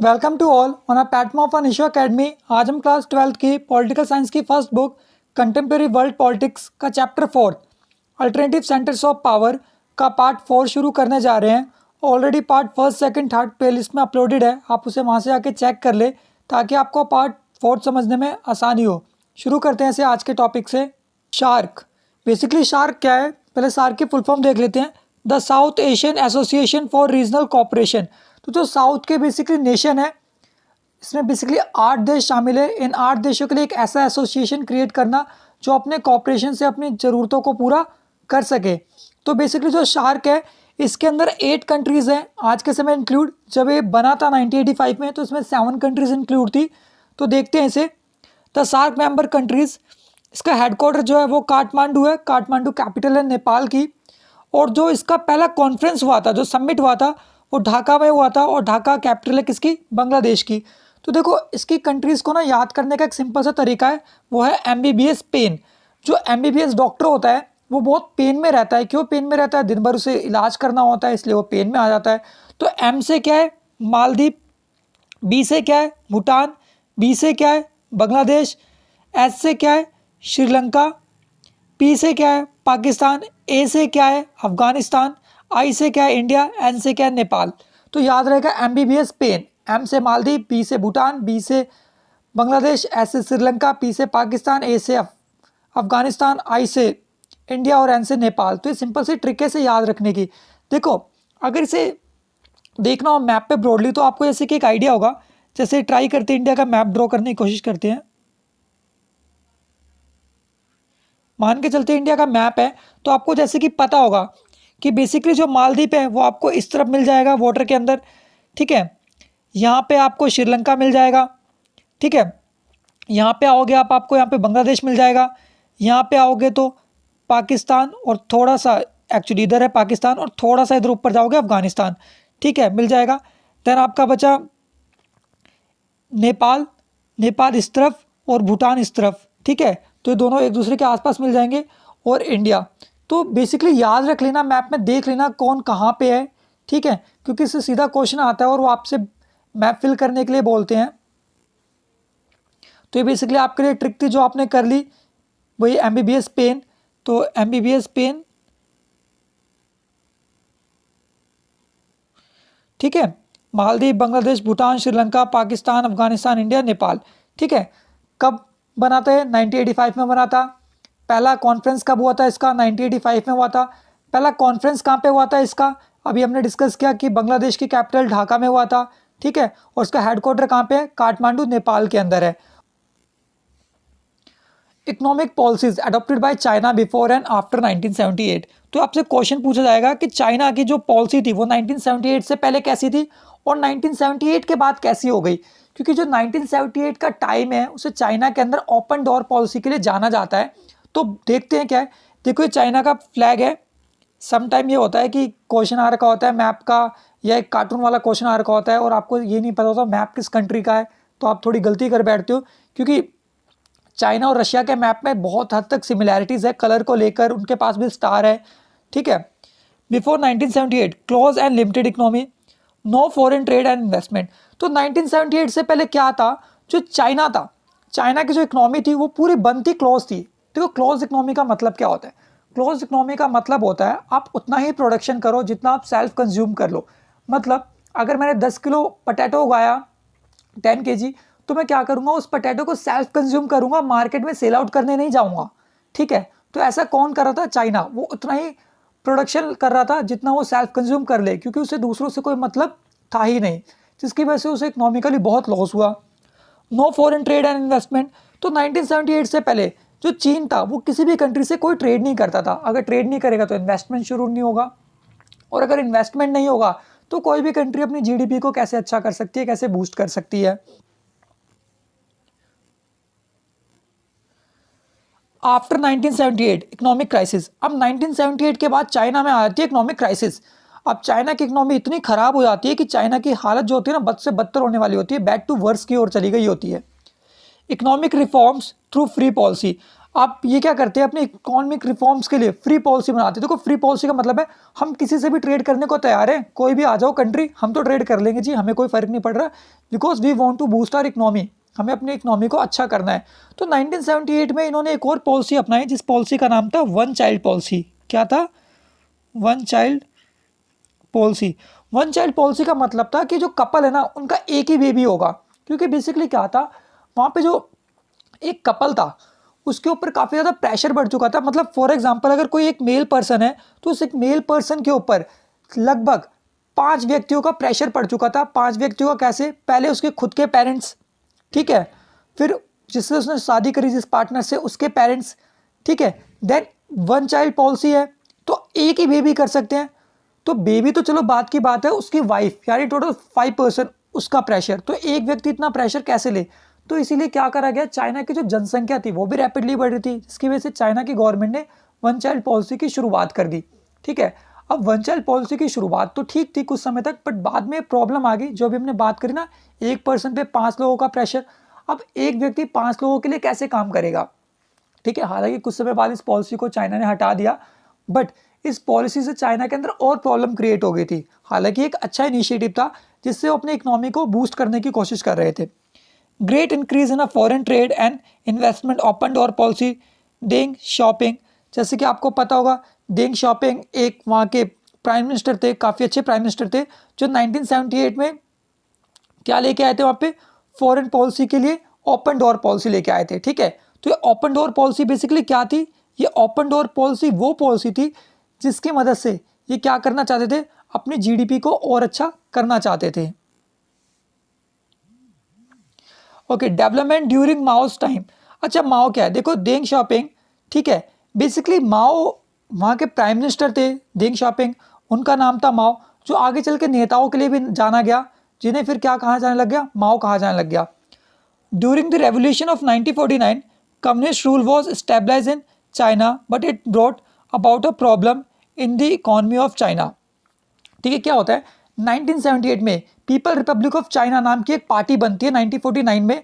Welcome to all on a platform of Nisho academy. आज हम class 12th की political science की first book contemporary world politics का chapter 4 alternative centres of power का part 4 शुरू करने जा रहे हैं। Already part first second third playlist में अपलोडेड है, आप उसे वहां से आके चेक कर ले ताकि आपको पार्ट 4 समझने में आसानी हो। शुरू करते हैं इसे आज के टॉपिक से। शार्क। बेसिकली शार्क क्या है, पहले शार्क की फुल फॉर्म देख लेते हैं। The south Asian association for regional cooperation. तो जो साउथ के बेसिकली नेशन है, इसमें बेसिकली 8 देश शामिल है। इन 8 देशों के लिए एक ऐसा एसोसिएशन क्रिएट करना जो अपने कोऑपरेशन से अपनी ज़रूरतों को पूरा कर सके। तो बेसिकली जो शार्क है इसके अंदर 8 कंट्रीज़ हैं आज के समय इंक्लूड। जब ये बना था 1985 में तो इसमें 7 कंट्रीज़ इंक्लूड थी। तो देखते हैं इसे। द शार्क मेंबर कंट्रीज़, इसका हेडक्वार्टर जो है वो काठमांडू है। काठमांडू कैपिटल है नेपाल की। और जो इसका पहला कॉन्फ्रेंस हुआ था, जो समिट हुआ था, वो ढाका में हुआ था। और ढाका कैपिटल है किसकी? बांग्लादेश की। तो देखो इसकी कंट्रीज़ को ना याद करने का एक सिंपल सा तरीका है, वो है MBBS पेन। जो MBBS डॉक्टर होता है वो बहुत पेन में रहता है। क्यों पेन में रहता है? दिन भर उसे इलाज करना होता है, इसलिए वो पेन में आ जाता है। तो M से क्या है? मालदीव। B से क्या है? भूटान। B से क्या है? बांग्लादेश। S से क्या है? श्रीलंका। P से क्या है? पाकिस्तान। A से क्या है? अफगानिस्तान। I से क्या है? इंडिया। N से क्या है? नेपाल। तो याद रहेगा MBBS पेन। M से मालदीव, B से भूटान, B से बांग्लादेश, S से श्रीलंका, P से पाकिस्तान, A से अफगानिस्तान, I से इंडिया और N से नेपाल। तो ये सिंपल सी ट्रिक है इसे याद रखने की। देखो अगर इसे देखना हो मैप पे ब्रॉडली तो आपको जैसे कि एक आइडिया होगा। जैसे ट्राई करते हैं, इंडिया का मैप ड्रॉ करने की कोशिश करते हैं। मान के चलते इंडिया का मैप है तो आपको जैसे कि पता होगा कि बेसिकली जो मालदीव है वो आपको इस तरफ मिल जाएगा वाटर के अंदर, ठीक है। यहाँ पे आपको श्रीलंका मिल जाएगा, ठीक है। यहाँ पे आओगे आप, आपको यहाँ पे बांग्लादेश मिल जाएगा। यहाँ पे आओगे तो पाकिस्तान और थोड़ा सा, एक्चुअली इधर है पाकिस्तान और थोड़ा सा इधर ऊपर जाओगे अफगानिस्तान, ठीक है, मिल जाएगा। देन आपका बचा नेपाल। नेपाल इस तरफ और भूटान इस तरफ, ठीक है। तो ये दोनों एक दूसरे के आसपास मिल जाएंगे। और इंडिया। तो बेसिकली याद रख लेना, मैप में देख लेना कौन कहाँ पे है, ठीक है, क्योंकि इससे सीधा क्वेश्चन आता है और वो आपसे मैप फिल करने के लिए बोलते हैं। तो ये बेसिकली आपके लिए ट्रिक थी जो आपने कर ली, वही MBBS पेन। तो MBBS पेन, ठीक है, मालदीव, बांग्लादेश, भूटान, श्रीलंका, पाकिस्तान, अफगानिस्तान, इंडिया, नेपाल, ठीक है। कब बना था? 1985 में बना था। पहला कॉन्फ्रेंस कब हुआ था इसका? 1985 में हुआ था। पहला कॉन्फ्रेंस कहाँ पे हुआ था इसका? अभी हमने डिस्कस किया कि बांग्लादेश की कैपिटल ढाका में हुआ था, ठीक है। और उसका हेडक्वार्टर कहाँ पे है? काठमांडू नेपाल के अंदर है। Economic policies adopted by China before and after 1978। तो आपसे क्वेश्चन पूछा जाएगा कि चाइना की जो पॉलिसी थी वो 1978 से पहले कैसी थी और 1978 के बाद कैसी हो गई। क्योंकि जो 1978 का टाइम है उसे चाइना के अंदर ओपन डोर पॉलिसी के लिए जाना जाता है। तो देखते हैं क्या है। देखो ये चाइना का फ्लैग है। सम टाइम ये होता है कि क्वेश्चन आ रखा होता है मैप का, या एक कार्टून वाला क्वेश्चन आ रखा होता है और आपको ये नहीं पता होता मैप किस कंट्री का है, तो आप थोड़ी गलती कर बैठते हो। क्योंकि चाइना और रशिया के मैप में बहुत हद तक सिमिलैरिटीज़ है, कलर को लेकर उनके पास भी स्टार है, ठीक है। Before 1978 close and limited economy, no foreign trade and investment. तो 1978 से पहले क्या था? जो चाइना था, चाइना की जो इकोनॉमी थी वो पूरी बंद थी, क्लोज थी। देखो क्लोज इकोनॉमी का मतलब क्या होता है? क्लोज इकोनॉमी का मतलब होता है आप उतना ही प्रोडक्शन करो जितना आप सेल्फ कंज्यूम कर लो। मतलब अगर मैंने 10 किलो पटैटो उगाया 10 kg, तो मैं क्या करूंगा? उस पटैटो को सेल्फ कंज्यूम करूंगा, मार्केट में सेल आउट करने नहीं जाऊंगा, ठीक है। तो ऐसा कौन कर रहा था? चाइना। वो उतना ही प्रोडक्शन कर रहा था जितना वो सेल्फ कंज्यूम कर ले, क्योंकि उसे दूसरों से कोई मतलब था ही नहीं, जिसकी वजह से उसे इकोनॉमिकली बहुत लॉस हुआ। No foreign trade and investment. तो 1978 से पहले जो चीन था वो किसी भी कंट्री से कोई ट्रेड नहीं करता था। अगर ट्रेड नहीं करेगा तो इन्वेस्टमेंट शुरू नहीं होगा, और अगर इन्वेस्टमेंट नहीं होगा तो कोई भी कंट्री अपनी GDP को कैसे अच्छा कर सकती है, कैसे बूस्ट कर सकती है। After 1978 economic crisis. अब 1978 के बाद चाइना में आ जाती है इकोनॉमिक क्राइसिस। अब चाइना की इकोनॉमी इतनी खराब हो जाती है कि चाइना की हालत जो होती है ना बद से बदतर होने वाली होती है, बैड टू वर्स की ओर चली गई होती है। Economic reforms through free policy. आप ये क्या करते हैं, अपने इकोनॉमिक रिफॉर्म्स के लिए फ्री पॉलिसी बनाते हैं। देखो फ्री पॉलिसी का मतलब है हम किसी से भी ट्रेड करने को तैयार हैं, कोई भी आ जाओ कंट्री, हम तो ट्रेड कर लेंगे जी, हमें कोई फर्क नहीं पड़ रहा, because we want to boost our economy, हमें अपनी इकोनॉमी को अच्छा करना है। तो 1978 में इन्होंने एक और पॉलिसी अपनाई, जिस पॉलिसी का नाम था वन चाइल्ड पॉलिसी। क्या था? One child policy. One child policy का मतलब था कि जो कपल है ना, उनका एक ही बेबी होगा। क्योंकि बेसिकली क्या था, वहाँ पे जो एक कपल था उसके ऊपर काफ़ी ज़्यादा प्रेशर बढ़ चुका था। मतलब फॉर एग्जांपल अगर कोई एक मेल पर्सन है तो उस एक मेल पर्सन के ऊपर लगभग 5 व्यक्तियों का प्रेशर पड़ चुका था। 5 व्यक्तियों का कैसे? पहले उसके खुद के पेरेंट्स, ठीक है, फिर जिससे उसने शादी करी जिस पार्टनर से, उसके पेरेंट्स, ठीक है, देन वन चाइल्ड पॉलिसी है तो एक ही बेबी कर सकते हैं। तो बेबी तो चलो बात की बात है, उसकी वाइफ, यानी टोटल 5 पर्सन उसका प्रेशर, तो एक व्यक्ति इतना प्रेशर कैसे ले? तो इसीलिए क्या करा गया, चाइना की जो जनसंख्या थी वो भी रैपिडली बढ़ रही थी, जिसकी वजह से चाइना की गवर्नमेंट ने वन चाइल्ड पॉलिसी की शुरुआत कर दी। ठीक है, अब वन चाइल्ड पॉलिसी की शुरुआत तो ठीक थी कुछ समय तक, बट बाद में प्रॉब्लम आ गई, जो भी हमने बात करी ना, एक पर्सन पे 5 लोगों का प्रेशर। अब एक व्यक्ति 5 लोगों के लिए कैसे काम करेगा? ठीक है, हालांकि कुछ समय बाद इस पॉलिसी को चाइना ने हटा दिया, बट इस पॉलिसी से चाइना के अंदर और प्रॉब्लम क्रिएट हो गई थी। हालांकि एक अच्छा इनिशिएटिव था जिससे वो अपनी इकोनॉमी को बूस्ट करने की कोशिश कर रहे थे। Great increase in a foreign trade and investment, open door policy, Deng Xiaoping. जैसे कि आपको पता होगा, डेंग शॉपिंग एक वहाँ के प्राइम मिनिस्टर थे, काफ़ी अच्छे प्राइम मिनिस्टर थे, जो 1978 में क्या लेके आए थे वहाँ पे, फॉरेन पॉलिसी के लिए ओपन डोर पॉलिसी लेके आए थे। ठीक है, तो ये ओपन डोर पॉलिसी बेसिकली क्या थी? ये ओपन डोर पॉलिसी वो पॉलिसी थी जिसकी मदद से ये क्या करना चाहते थे, अपनी जीडीपी को और अच्छा करना चाहते थे। Okay, development during Mao's time. अच्छा, माओ क्या है? देखो, डेंग शॉपिंग, ठीक है, बेसिकली माओ वहाँ के प्राइम मिनिस्टर थे, डेंग शॉपिंग, उनका नाम था माओ, जो आगे चल के नेताओं के लिए भी जाना गया, जिन्हें फिर क्या कहा जाने लग गया, माओ कहा जाने लग गया। During the revolution of 1949 communist rule was stabilize in China, but it brought about a problem in the economy of China. ठीक है, क्या होता है, 1978 में पीपल रिपब्लिक ऑफ चाइना नाम की एक पार्टी बनती है 1949 में।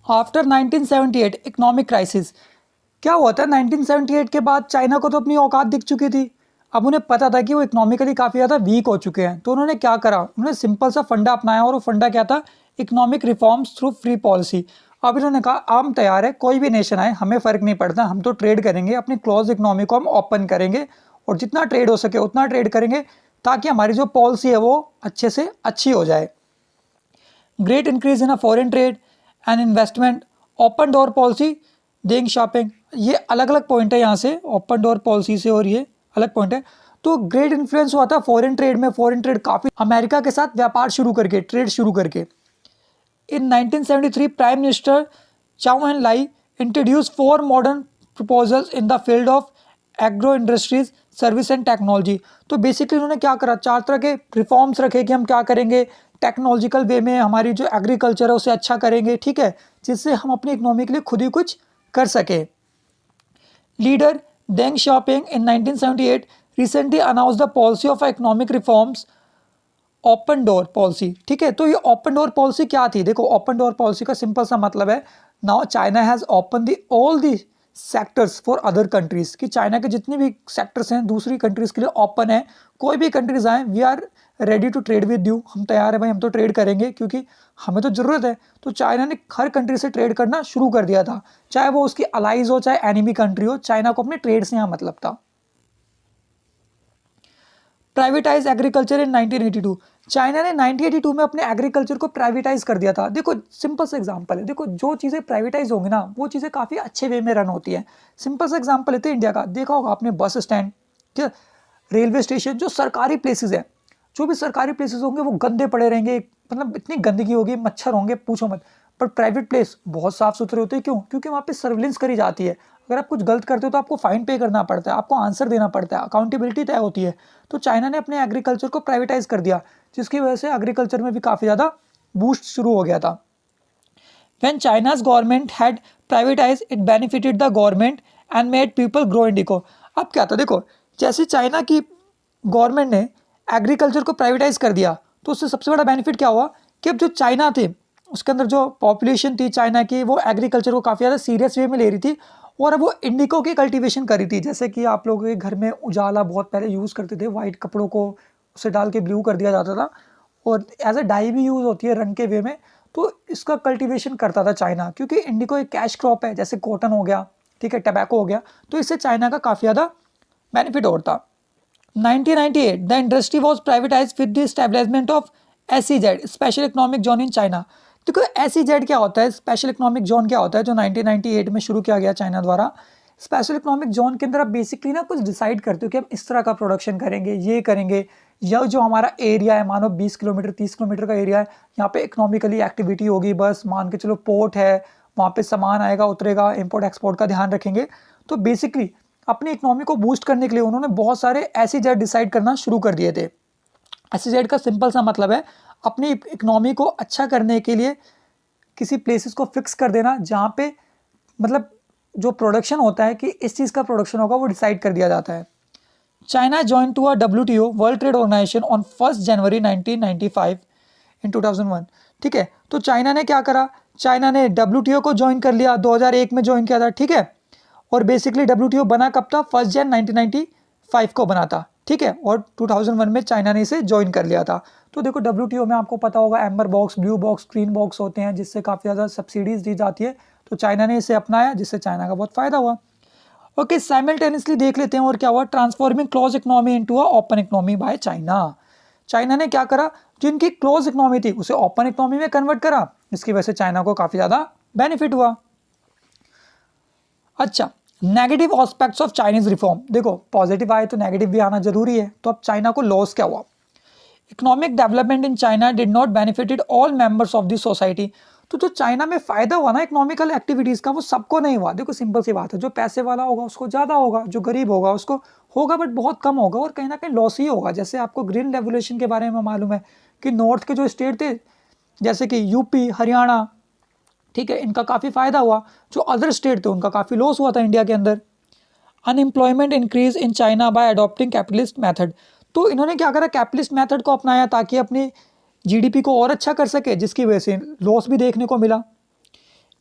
आफ्टर 1978 इकोनॉमिक क्राइसिस, क्या हुआ था 1978 के बाद, चाइना को तो अपनी औकात दिख चुकी थी, अब उन्हें पता था कि वो इकोनॉमिकली काफ़ी ज़्यादा वीक हो चुके हैं। तो उन्होंने क्या करा, उन्होंने सिंपल सा फंडा अपनाया, और वो फंडा क्या था, economic reforms through free policy. अब इन्होंने कहा हम तैयार है, कोई भी नेशन आए हमें फ़र्क नहीं पड़ता, हम तो ट्रेड करेंगे, अपनी क्लोज इकोनॉमी को हम ओपन करेंगे और जितना ट्रेड हो सके उतना ट्रेड करेंगे, ताकि हमारी जो पॉलिसी है वो अच्छे से अच्छी हो जाए। Great increase in a foreign trade and investment, open door policy, Deng Xiaoping, ये अलग अलग पॉइंट है यहाँ से, ओपन डोर पॉलिसी से, और ये अलग पॉइंट है। तो ग्रेट इन्फ्लुएंस हुआ था फॉरेन ट्रेड में, फॉरेन ट्रेड काफ़ी, अमेरिका के साथ व्यापार शुरू करके, ट्रेड शुरू करके। In 1973 prime minister Zhou Enlai introduce 4 modern proposals in the field of agro industries, service and technology. तो बेसिकली उन्होंने क्या करा, 4 तरह के रिफॉर्म्स रखे कि हम क्या करेंगे, टेक्नोलॉजिकल वे में हमारी जो एग्रीकल्चर है उसे अच्छा करेंगे, ठीक है, जिससे हम अपनी इकोनॉमी के लिए खुद ही कुछ कर सके। Leader Deng Xiaoping in 1978 recently announce the policy of economic reforms, open door policy. ठीक है, तो ये ओपन डोर पॉलिसी क्या थी? देखो, ओपन डोर पॉलिसी का सिंपल सा मतलब है, now China has open the all the sectors for other countries, कि चाइना के जितने भी सेक्टर्स हैं दूसरी कंट्रीज के लिए ओपन है, कोई भी कंट्रीज आए, we are ready to trade with you, हम तैयार है भाई, हम तो ट्रेड करेंगे क्योंकि हमें तो ज़रूरत है। तो चाइना ने हर कंट्री से ट्रेड करना शुरू कर दिया था, चाहे वो उसकी अलाइज हो चाहे एनिमी कंट्री हो, चाइना को अपने ट्रेड से यहाँ मतलब था। प्राइवेटाइज एग्रीकल्चर इन 1982, चाइना ने 1982 में अपने एग्रीकल्चर को प्राइवेटाइज कर दिया था। देखो, सिंपल सा एग्जांपल है, देखो जो चीज़ें प्राइवेटाइज होंगी ना, वो चीज़ें काफ़ी अच्छे वे में रन होती हैं। सिंपल सा एग्जांपल लेते हैं इंडिया का, देखा होगा आपने, बस स्टैंड, ठीक है, रेलवे स्टेशन, जो सरकारी प्लेसेस हैं, जो भी सरकारी प्लेसेस होंगे वो गंदे पड़े रहेंगे, मतलब इतनी गंदगी होगी, मच्छर होंगे, पूछो मत। पर प्राइवेट प्लेस बहुत साफ सुथरे होते हैं, क्यों? क्योंकि वहाँ पे सर्विलेंस करी जाती है, अगर आप कुछ गलत करते हो तो आपको फाइन पे करना पड़ता है, आपको आंसर देना पड़ता है, अकाउंटेबिलिटी तय होती है। तो चाइना ने अपने एग्रीकल्चर को प्राइवेटाइज कर दिया, जिसकी वजह से एग्रीकल्चर में भी काफ़ी ज़्यादा बूस्ट शुरू हो गया था। When China's government had privatized, it benefited the government and made people grow indigo। अब क्या था, देखो, जैसे चाइना की गवर्नमेंट ने एग्रीकल्चर को प्राइवेटाइज कर दिया, तो उससे सबसे बड़ा बेनिफिट क्या हुआ कि अब जो चाइना थे उसके अंदर जो पॉपुलेशन थी चाइना की वो एग्रीकल्चर को काफ़ी ज़्यादा सीरियस वे में ले रही थी और अब वो इंडिको की कल्टीवेशन कर रही थी। जैसे कि आप लोगों के घर में उजाला बहुत पहले यूज़ करते थे, वाइट कपड़ों को उसे डाल के ब्लू कर दिया जाता था और एज अ डाई भी यूज़ होती है रंग के वे में, तो इसका कल्टीवेशन करता था चाइना, क्योंकि इंडिको एक कैश क्रॉप है, जैसे कॉटन हो गया, ठीक है, टबैको हो गया, तो इससे चाइना का काफ़ी ज़्यादा बेनिफिट और था। 1998 the industry was privatise with the establishment of SEZ special economic zone in China. देखो SEZ क्या होता है, स्पेशल इकोनॉमिक जोन क्या होता है, जो 1998 में शुरू किया गया चाइना द्वारा। स्पेशल इकोनॉमिक जोन के अंदर आप बेसिकली ना कुछ डिसाइड करते हो कि हम इस तरह का प्रोडक्शन करेंगे, ये करेंगे, या जो हमारा एरिया है, मानो 20 किलोमीटर 30 किलोमीटर का एरिया है, यहाँ पे इकोनॉमिकली एक्टिविटी होगी, बस मान के चलो पोर्ट है, वहाँ पे सामान आएगा उतरेगा, इम्पोर्ट एक्सपोर्ट का ध्यान रखेंगे। तो बेसिकली अपनी इकोनॉमी को बूस्ट करने के लिए उन्होंने बहुत सारे SEZ डिसाइड करना शुरू कर दिए थे। SEZ का सिंपल सा मतलब है अपनी इकोनॉमी को अच्छा करने के लिए किसी प्लेसेस को फिक्स कर देना, जहाँ पे मतलब जो प्रोडक्शन होता है कि इस चीज़ का प्रोडक्शन होगा वो डिसाइड कर दिया जाता है। China join to a WTO world trade organisation on 1 January 1995 in 2001। ठीक है, तो चाइना ने क्या करा, चाइना ने WTO को ज्वाइन कर लिया, 2001 में ज्वाइन किया था। ठीक है, और बेसिकली WTO बना कब था, 1 जनवरी 1995 को बना था। ठीक है, और 2001 में चाइना ने इसे ज्वाइन कर लिया था। तो देखो WTO में आपको पता होगा amber box, blue box, green box होते हैं, जिससे काफ़ी ज़्यादा सब्सिडीज दी जाती है। तो चाइना ने इसे अपनाया, जिससे चाइना का बहुत फ़ायदा हुआ। ओके, साइमल्टेनियसली देख लेते हैं और क्या हुआ, transforming close economy into a open economy by China. China ने क्या करा, जिनकी क्लोज इकोनॉमी थी उसे ओपन इकोनॉमी में कन्वर्ट करा, इसकी वजह से चाइना को काफ़ी ज़्यादा बेनिफिट हुआ। अच्छा, negative aspects of Chinese reform. देखो पॉजिटिव आए तो नेगेटिव भी आना जरूरी है। तो अब चाइना को लॉस क्या हुआ, economic development in China did not benefited all members of the society. तो जो चाइना में फायदा हुआ ना इकोनॉमिकल एक्टिविटीज का, वो सबको नहीं हुआ। देखो सिंपल सी बात है, जो पैसे वाला होगा उसको ज़्यादा होगा, जो गरीब होगा उसको होगा बट बहुत कम होगा, और कहीं ना कहीं लॉस ही होगा। जैसे आपको ग्रीन रेवोल्यूशन के बारे में मालूम है कि नॉर्थ के जो स्टेट थे जैसे कि यूपी, हरियाणा, ठीक है, इनका काफ़ी फायदा हुआ, जो अदर स्टेट थे उनका काफ़ी लॉस हुआ था इंडिया के अंदर। Unemployment increase in China bye adopting capitalist method. तो इन्होंने क्या करा, कैपिटलिस्ट मेथड को अपनाया ताकि अपनी GDP को और अच्छा कर सके, जिसकी वजह से लॉस भी देखने को मिला।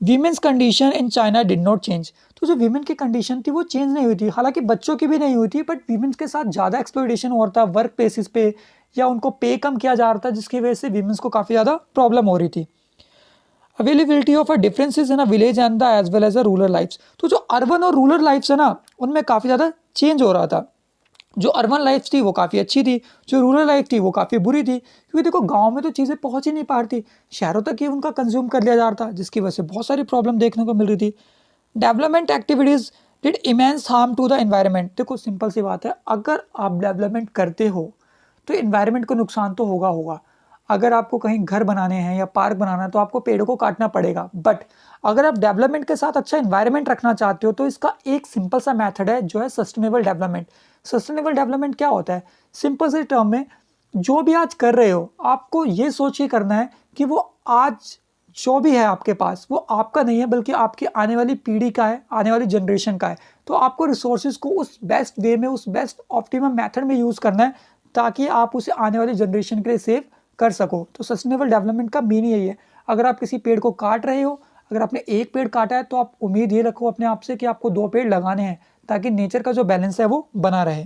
Women's condition in China did not change. तो जो वीमेन की कंडीशन थी वो चेंज नहीं हुई थी, हालांकि बच्चों की भी नहीं हुई थी, बट वीमेंस के साथ ज़्यादा एक्सप्लॉयटेशन हो रहा था वर्क प्लेसेस पे, या उनको पे कम किया जा रहा था, जिसकी वजह से वीमेंस को काफ़ी ज़्यादा प्रॉब्लम हो रही थी। Availability of a differences in a village and the as well as a rural lifes. तो जो अर्बन और रूरल लाइफ्स है ना, उनमें काफ़ी ज़्यादा चेंज हो रहा था। जो अर्बन लाइफ थी वो काफ़ी अच्छी थी, जो रूरल लाइफ थी वो काफ़ी बुरी थी, क्योंकि देखो गांव में तो चीज़ें पहुंच ही नहीं पा रही थी, शहरों तक ही उनका कंज्यूम कर लिया जा रहा था, जिसकी वजह से बहुत सारी प्रॉब्लम देखने को मिल रही थी। Development activities did immense harm to the environment. देखो सिंपल सी बात है, अगर आप डेवलपमेंट करते हो तो एनवायरनमेंट को नुकसान तो होगा होगा। अगर आपको कहीं घर बनाने हैं या पार्क बनाना है तो आपको पेड़ों को काटना पड़ेगा, बट अगर आप डेवलपमेंट के साथ अच्छा एनवायरनमेंट रखना चाहते हो तो इसका एक सिंपल सा मेथड है, जो है सस्टेनेबल डेवलपमेंट। सस्टेनेबल डेवलपमेंट क्या होता है, सिंपल से टर्म में, जो भी आज कर रहे हो आपको ये सोच के करना है कि वो आज जो भी है आपके पास वो आपका नहीं है, बल्कि आपकी आने वाली पीढ़ी का है, आने वाली जनरेशन का है। तो आपको रिसोर्सेज को उस बेस्ट वे में, उस बेस्ट ऑप्टिमम मेथड में यूज़ करना है, ताकि आप उसे आने वाली जनरेशन के लिए सेव कर सको। तो सस्टेनेबल डेवलपमेंट का मीन यही है। अगर आप किसी पेड़ को काट रहे हो, अगर आपने एक पेड़ काटा है तो आप उम्मीद ये रखो अपने आप से कि आपको 2 पेड़ लगाने हैं, ताकि नेचर का जो बैलेंस है वो बना रहे।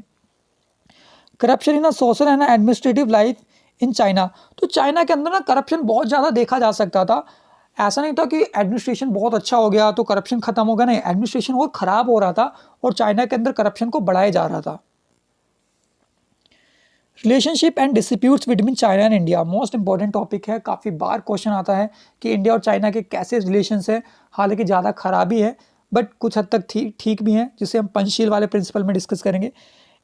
Corruption in social and administrative life in China. तो चाइना के अंदर ना करप्शन बहुत ज़्यादा देखा जा सकता था। ऐसा नहीं था कि एडमिनिस्ट्रेशन बहुत अच्छा हो गया तो करप्शन खत्म हो गया, नहीं, एडमिनिस्ट्रेशन और ख़राब हो रहा था और चाइना के अंदर करप्शन को बढ़ाया जा रहा था। Relationship and disputes between China and India, most important topic है, काफ़ी बार क्वेश्चन आता है कि इंडिया और चाइना के कैसे रिलेशंस है। हालांकि ज़्यादा खराबी है बट कुछ हद तक ठीक भी हैं, जिसे हम पंचशील वाले प्रिंसिपल में डिस्कस करेंगे।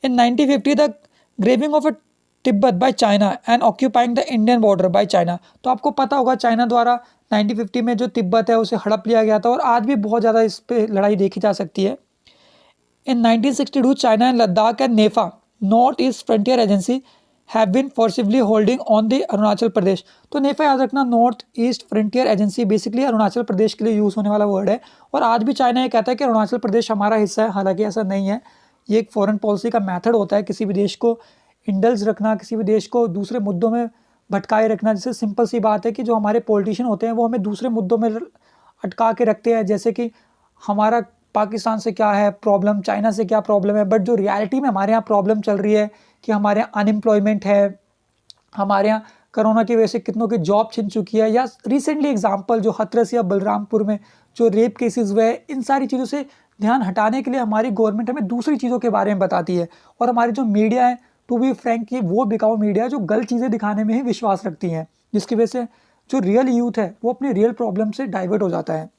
In 1950 the grabbing of a Tibet by China and occupying the Indian border by China. तो आपको पता होगा चाइना द्वारा 1950 में जो तिब्बत है उसे हड़प लिया गया था, और आज भी बहुत ज़्यादा इस पर लड़ाई देखी जा सकती है। In 1962 China and Ladakh and NEFA North East Frontier Agency have been forcibly holding on the Arunachal Pradesh. तो नेफा याद रखना, North East Frontier Agency basically Arunachal Pradesh के लिए यूज़ होने वाला वर्ड है। और आज भी चाइना ये कहता है कि अरुणाचल प्रदेश हमारा हिस्सा है, हालांकि ऐसा नहीं है। ये एक फॉरेन पॉलिसी का मेथड होता है, किसी भी देश को इंडल्ज रखना, किसी भी देश को दूसरे मुद्दों में भटकाए रखना। जैसे सिंपल सी बात है कि जो हमारे पॉलिटिशियन होते हैं वो हमें दूसरे मुद्दों में अटका के रखते हैं, जैसे कि हमारा पाकिस्तान से क्या है प्रॉब्लम, चाइना से क्या प्रॉब्लम है, बट जो रियलिटी में हमारे यहाँ प्रॉब्लम चल रही है कि हमारे यहाँ अनएम्प्लॉयमेंट है, हमारे यहाँ कोरोना की वजह से कितनों की जॉब छिन चुकी है, या रिसेंटली एग्जांपल जो हाथरस या बलरामपुर में जो रेप केसेस हुए, इन सारी चीज़ों से ध्यान हटाने के लिए हमारी गवर्नमेंट हमें दूसरी चीज़ों के बारे में बताती है। और हमारी जो मीडिया है, टू बी फ्रैंक, ये वो बिकाऊ मीडिया है जो गलत चीज़ें दिखाने में ही विश्वास रखती हैं, जिसकी वजह से जो रियल यूथ है वो अपनी रियल प्रॉब्लम से डाइवर्ट हो जाता है।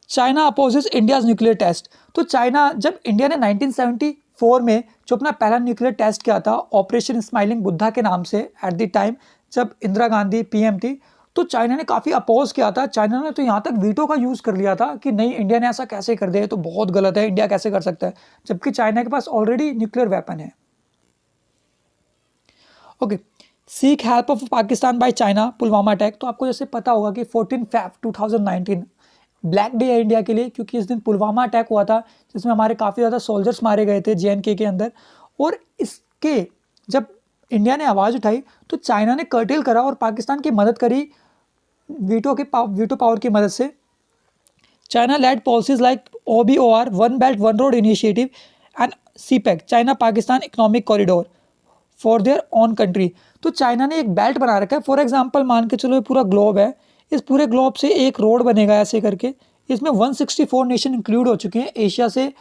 China opposes India's nuclear test. तो चाइना, जब इंडिया ने 1974 में जो अपना पहला न्यूक्लियर टेस्ट किया था ऑपरेशन स्माइलिंग बुद्धा के नाम से, एट द टाइम जब इंदिरा गांधी पीएम थी, तो चाइना ने काफ़ी अपोज किया था। चाइना ने तो यहाँ तक वीटो का यूज़ कर लिया था कि नहीं, इंडिया ने ऐसा कैसे कर दिया, तो बहुत गलत है, इंडिया कैसे कर सकता है, जबकि चाइना के पास ऑलरेडी न्यूक्लियर वेपन है। Okay, seek help of Pakistan by China Pulwama attack. तो आपको जैसे पता होगा कि 14 Feb 2019 ब्लैक डे है इंडिया के लिए, क्योंकि इस दिन पुलवामा अटैक हुआ था जिसमें हमारे काफ़ी ज़्यादा सोल्जर्स मारे गए थे JNK के अंदर। और इसके जब इंडिया ने आवाज़ उठाई तो चाइना ने कर्टेल करा और पाकिस्तान की मदद करी वीटो पावर की मदद से। China led policies like OBOR, one belt one road initiative and CPEC, China Pakistan economic corridor for their on country. तो चाइना ने एक बेल्ट बना रखा है, फॉर एग्जांपल मान के चलो ये पूरा ग्लोब है, इस पूरे ग्लोब से एक रोड बनेगा ऐसे करके, इसमें 164 नेशन इंक्लूड हो चुके हैं। एशिया से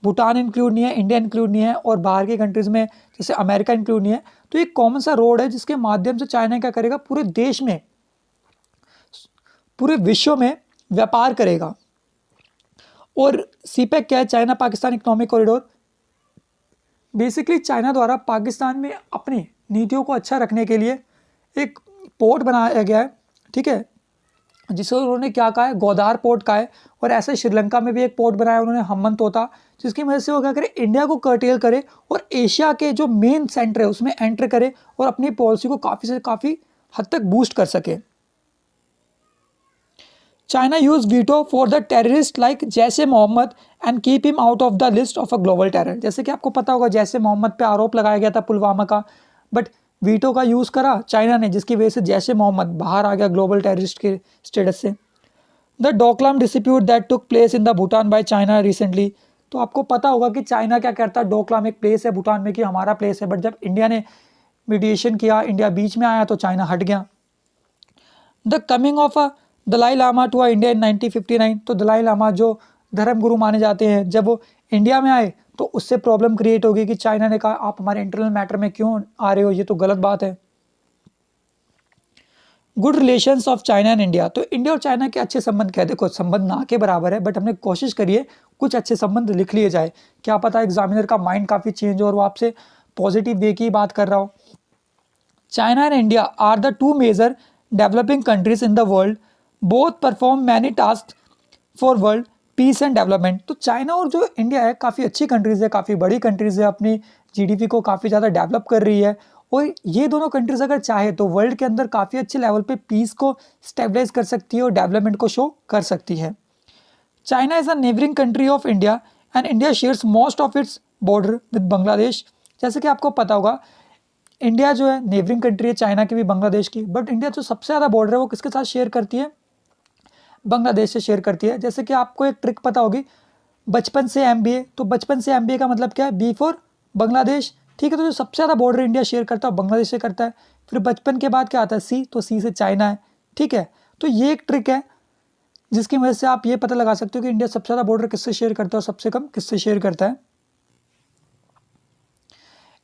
भूटान इंक्लूड नहीं है, इंडिया इंक्लूड नहीं है, और बाहर के कंट्रीज़ में जैसे अमेरिका इंक्लूड नहीं है। तो एक कॉमन सा रोड है जिसके माध्यम से चाइना क्या करेगा, पूरे देश में, पूरे विश्व में व्यापार करेगा। और CPEC क्या है, China Pakistan economic corridor. Basically China द्वारा पाकिस्तान में अपनी नीतियों को अच्छा रखने के लिए एक पोर्ट बनाया गया है, ठीक है, जिसे उन्होंने क्या कहा है, गोदार पोर्ट कहा है। और ऐसे श्रीलंका में भी एक पोर्ट बनाया उन्होंने, हम्मन तोता, जिसकी वजह से वो क्या करे, इंडिया को कर्टेल करे और एशिया के जो मेन सेंटर है उसमें एंटर करे और अपनी पॉलिसी को काफ़ी से काफ़ी हद तक बूस्ट कर सके। China use veto for the terrorist like Jaish e Mohammed and keep him out of the list of a global terror. जैसे कि आपको पता होगा जैश ए मोहम्मद पे आरोप लगाया गया था पुलवामा का, बट वीटो का यूज़ करा चाइना ने, जिसकी वजह से जैश ए मोहम्मद बाहर आ गया ग्लोबल टेररिस्ट के स्टेटस से। The Doklam dispute that took place in the Bhutan by China recently. तो आपको पता होगा कि चाइना क्या करता है, डोकलाम एक प्लेस है भूटान में कि हमारा प्लेस है, बट जब इंडिया ने मीडिएशन किया, इंडिया बीच में आया, तो चाइना हट गया। The coming of a Dalai Lama to India in 1959। तो दलाई लामा जो धर्म गुरु माने जाते हैं, जब वो इंडिया में आए तो उससे प्रॉब्लम क्रिएट होगी कि चाइना ने कहा आप हमारे इंटरनल मैटर में क्यों आ रहे हो, ये तो गलत बात है। Good relations of China and India. तो इंडिया और चाइना के अच्छे संबंध क्या है, देखो संबंध ना के बराबर है, बट हमने कोशिश करिए कुछ अच्छे संबंध लिख लिए जाए, क्या पता एग्जामिनर का माइंड काफ़ी चेंज हो और वो आपसे पॉजिटिव वे की बात कर रहा हो। China and India are the two major developing countries in the world, both perform many task for world peace and development. तो चाइना और जो इंडिया है काफ़ी अच्छी कंट्रीज़ है, काफ़ी बड़ी कंट्रीज़ है, अपनी GDP को काफ़ी ज़्यादा डेवलप कर रही है, और ये दोनों कंट्रीज़ अगर चाहे तो वर्ल्ड के अंदर काफ़ी अच्छे लेवल पे पीस को स्टेबलाइज कर सकती है और डेवलपमेंट को शो कर सकती है। China is a neighbouring country of India and India shares most of its border with Bangladesh. जैसे कि आपको पता होगा इंडिया जो है नेबरिंग कंट्री है चाइना की भी, बांग्लादेश की, बट इंडिया जो सबसे ज़्यादा बॉर्डर है वो किसके साथ शेयर करती है, बांग्लादेश से शेयर करती है। जैसे कि आपको एक ट्रिक पता होगी, बचपन से MBA, तो बचपन से MBA का मतलब क्या है, B फॉर बांग्लादेश, ठीक है। तो जो सबसे ज़्यादा बॉर्डर इंडिया शेयर करता है बांग्लादेश से करता है। फिर बचपन के बाद क्या आता है, C, तो C से चाइना है, ठीक है। तो ये एक ट्रिक है जिसकी वजह से आप ये पता लगा सकते हो कि इंडिया सबसे ज़्यादा बॉर्डर किससे शेयर करता है और सबसे कम किससे शेयर करता है।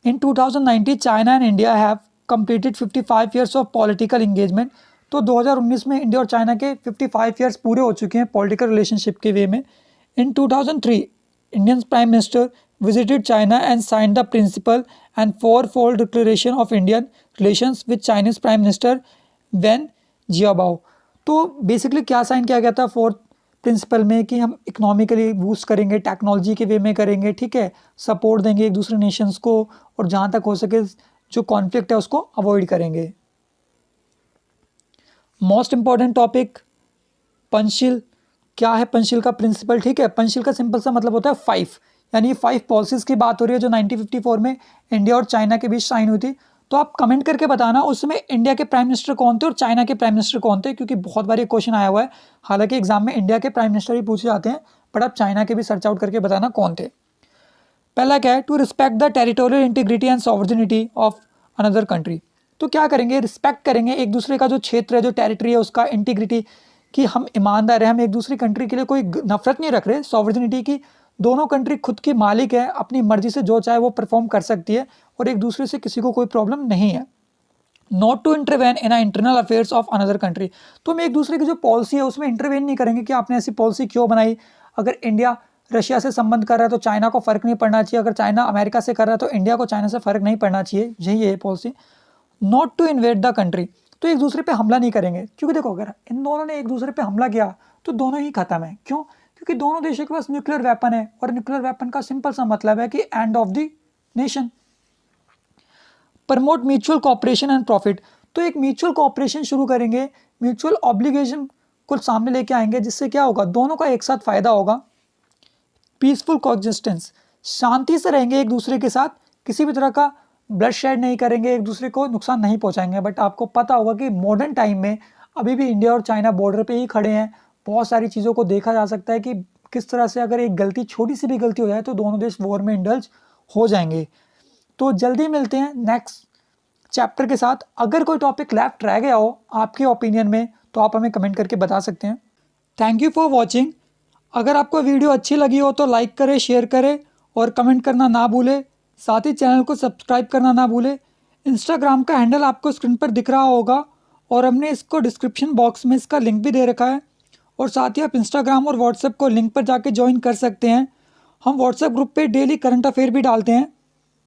इन 2019 China and India have completed 55 years of political engagement. तो 2019 में इंडिया और चाइना के 55 ईयर्स पूरे हो चुके हैं पॉलिटिकल रिलेशनशिप के वे में। इन 2003 Indian prime minister visited China and signed the principal and fourfold declaration of Indian relations with Chinese Prime Minister Wen Jiabao। तो बेसिकली क्या साइन किया गया था फोर्थ प्रिंसिपल में कि हम इकोनॉमिकली बूस्ट करेंगे, टेक्नोलॉजी के वे में करेंगे, ठीक है, सपोर्ट देंगे एक दूसरे नेशंस को, और जहाँ तक हो सके जो कॉन्फ्लिक्ट है उसको अवॉइड करेंगे। Most important topic Panchsheel. क्या है पंचशील का प्रिंसिपल, ठीक है। पंचशील का सिंपल सा मतलब होता है 5, यानी 5 पॉलिसीज़ की बात हो रही है जो 1954 में इंडिया और चाइना के बीच साइन हुई थी। तो आप कमेंट करके बताना उसमें इंडिया के प्राइम मिनिस्टर कौन थे और चाइना के प्राइम मिनिस्टर कौन थे, क्योंकि बहुत बार ये क्वेश्चन आया हुआ है। हालांकि एग्जाम में इंडिया के प्राइम मिनिस्टर ही पूछे जाते हैं, बट आप चाइना के भी सर्च आउट करके बताना कौन थे। पहला क्या है, to respect the territorial integrity and sovereignty of another country. तो क्या करेंगे, रिस्पेक्ट करेंगे एक दूसरे का जो क्षेत्र है, जो टेरिटरी है, उसका इंटीग्रिटी, कि हम ईमानदार हैं, हम एक दूसरी कंट्री के लिए कोई नफरत नहीं रख रहे। सॉवरेनिटी की, दोनों कंट्री खुद की मालिक है, अपनी मर्जी से जो चाहे वो परफॉर्म कर सकती है और एक दूसरे से किसी को कोई प्रॉब्लम नहीं है। Not to intervene in internal affairs of another country. तो हम एक दूसरे की जो पॉलिसी है उसमें इंटरवेन नहीं करेंगे कि आपने ऐसी पॉलिसी क्यों बनाई। अगर इंडिया रशिया से संबंध कर रहा है तो चाइना को फर्क नहीं पड़ना चाहिए, अगर चाइना अमेरिका से कर रहा है तो इंडिया को चाइना से फर्क नहीं पड़ना चाहिए, यही है policy. Not to invade the country, तो एक दूसरे पे हमला नहीं करेंगे, क्योंकि देखो अगर इन दोनों ने एक दूसरे पे हमला किया तो दोनों ही खत्म है। क्यों? क्योंकि दोनों देशों के पास न्यूक्लियर वेपन है और न्यूक्लियर वेपन का सिंपल सा मतलब है कि end of the nation. Promote mutual cooperation and profit, तो एक म्यूचुअल कॉपरेशन शुरू करेंगे, म्यूचुअल ऑब्लिगेशन को सामने लेके आएंगे, जिससे क्या होगा, दोनों का एक साथ फायदा होगा। पीसफुल कोएग्जिस्टेंस, शांति से रहेंगे एक दूसरे के साथ, किसी भी तरह का ब्लड शेड नहीं करेंगे, एक दूसरे को नुकसान नहीं पहुंचाएंगे। बट आपको पता होगा कि मॉडर्न टाइम में अभी भी इंडिया और चाइना बॉर्डर पे ही खड़े हैं। बहुत सारी चीज़ों को देखा जा सकता है कि किस तरह से अगर एक गलती, छोटी सी भी गलती हो जाए तो दोनों देश वॉर में इंडल्ज हो जाएंगे। तो जल्दी मिलते हैं नेक्स्ट चैप्टर के साथ। अगर कोई टॉपिक लेफ्ट रह गया हो आपके ओपिनियन में तो आप हमें कमेंट करके बता सकते हैं। Thank you for watching. अगर आपको वीडियो अच्छी लगी हो तो लाइक करें, शेयर करें और कमेंट करना ना भूलें। साथ ही चैनल को सब्सक्राइब करना ना भूलें। इंस्टाग्राम का हैंडल आपको स्क्रीन पर दिख रहा होगा और हमने इसको डिस्क्रिप्शन बॉक्स में इसका लिंक भी दे रखा है। और साथ ही आप इंस्टाग्राम और व्हाट्सएप को लिंक पर जाके ज्वाइन कर सकते हैं। हम व्हाट्सएप ग्रुप पे डेली करंट अफेयर भी डालते हैं।